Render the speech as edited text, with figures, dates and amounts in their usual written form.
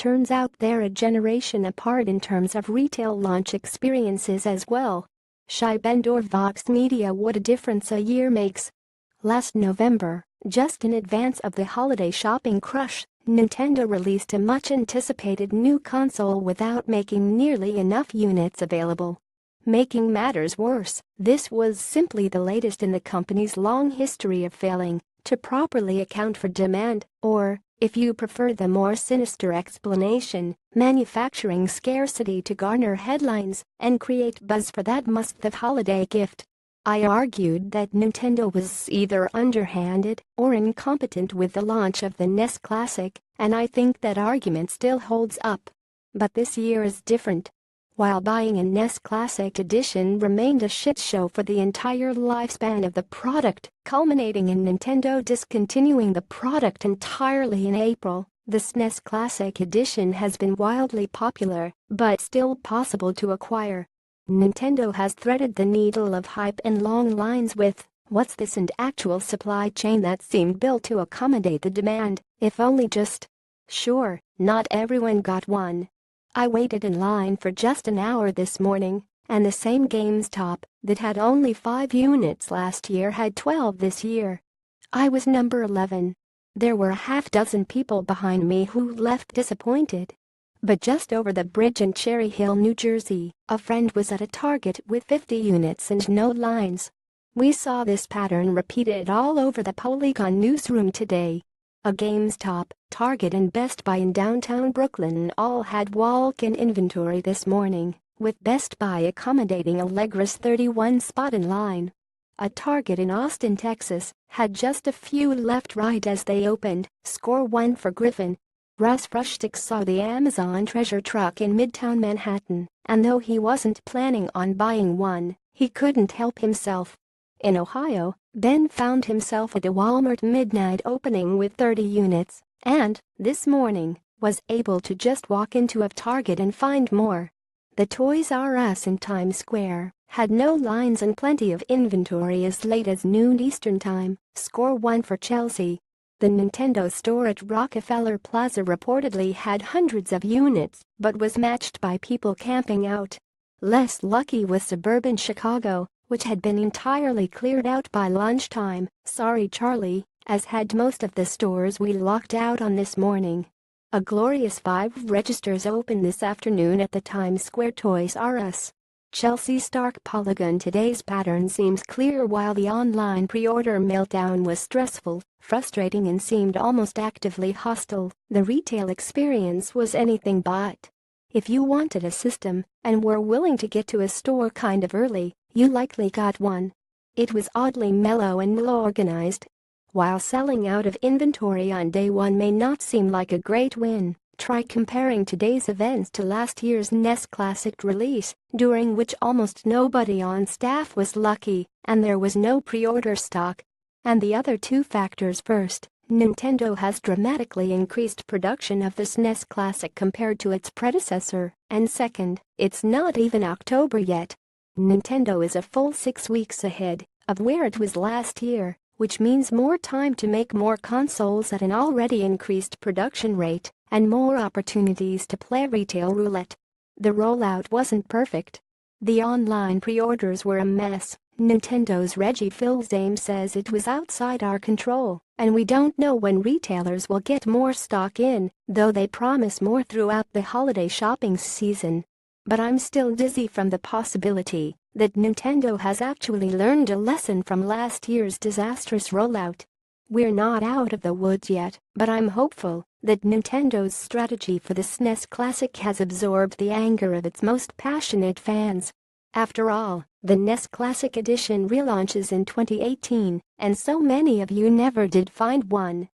Turns out they're a generation apart in terms of retail launch experiences as well. Shibendor Vox Media. What a difference a year makes. Last November, just in advance of the holiday shopping crush, Nintendo released a much-anticipated new console without making nearly enough units available. Making matters worse, this was simply the latest in the company's long history of failing to properly account for demand, or, if you prefer the more sinister explanation, manufacturing scarcity to garner headlines and create buzz for that must-have holiday gift. I argued that Nintendo was either underhanded or incompetent with the launch of the NES Classic, and I think that argument still holds up. But this year is different. While buying a NES Classic Edition remained a shit show for the entire lifespan of the product, culminating in Nintendo discontinuing the product entirely in April, the SNES Classic Edition has been wildly popular, but still possible to acquire. Nintendo has threaded the needle of hype and long lines with "what's this" and actual supply chain that seemed built to accommodate the demand, if only just. Sure, not everyone got one. I waited in line for just an hour this morning, and the same GameStop that had only 5 units last year had 12 this year. I was number 11. There were a half-dozen people behind me who left disappointed. But just over the bridge in Cherry Hill, New Jersey, a friend was at a Target with 50 units and no lines. We saw this pattern repeated all over the Polygon newsroom today. A GameStop, Target and Best Buy in downtown Brooklyn all had walk-in inventory this morning, with Best Buy accommodating Allegra's 31 spot in line. A Target in Austin, Texas, had just a few left right as they opened. Score one for Griffin. Russ Frushtick saw the Amazon treasure truck in Midtown Manhattan, and though he wasn't planning on buying one, he couldn't help himself. In Ohio, Ben found himself at a Walmart midnight opening with 30 units, and, this morning, was able to just walk into a Target and find more. The Toys R Us in Times Square had no lines and plenty of inventory as late as noon Eastern Time. Score one for Chelsea. The Nintendo store at Rockefeller Plaza reportedly had hundreds of units but was matched by people camping out. Less lucky was suburban Chicago, which had been entirely cleared out by lunchtime. Sorry Charlie, as had most of the stores we locked out on this morning. A glorious 5 registers open this afternoon at the Times Square Toys R Us. Chelsea's stark Polygon today's pattern seems clear while the online pre-order meltdown was stressful, frustrating and seemed almost actively hostile. The retail experience was anything but. If you wanted a system and were willing to get to a store kind of early, you likely got one. It was oddly mellow and well-organized. While selling out of inventory on day one may not seem like a great win, try comparing today's events to last year's NES Classic release, during which almost nobody on staff was lucky and there was no pre-order stock. And the other two factors: first, Nintendo has dramatically increased production of the SNES Classic compared to its predecessor, and second, it's not even October yet. Nintendo is a full 6 weeks ahead of where it was last year, which means more time to make more consoles at an already increased production rate and more opportunities to play retail roulette. The rollout wasn't perfect. The online pre-orders were a mess. Nintendo's Reggie Fils-Aime says it was outside our control, and we don't know when retailers will get more stock in, though they promise more throughout the holiday shopping season. But I'm still dizzy from the possibility that Nintendo has actually learned a lesson from last year's disastrous rollout. We're not out of the woods yet, but I'm hopeful that Nintendo's strategy for the SNES Classic has absorbed the anger of its most passionate fans. After all, the NES Classic Edition relaunches in 2018, and so many of you never did find one.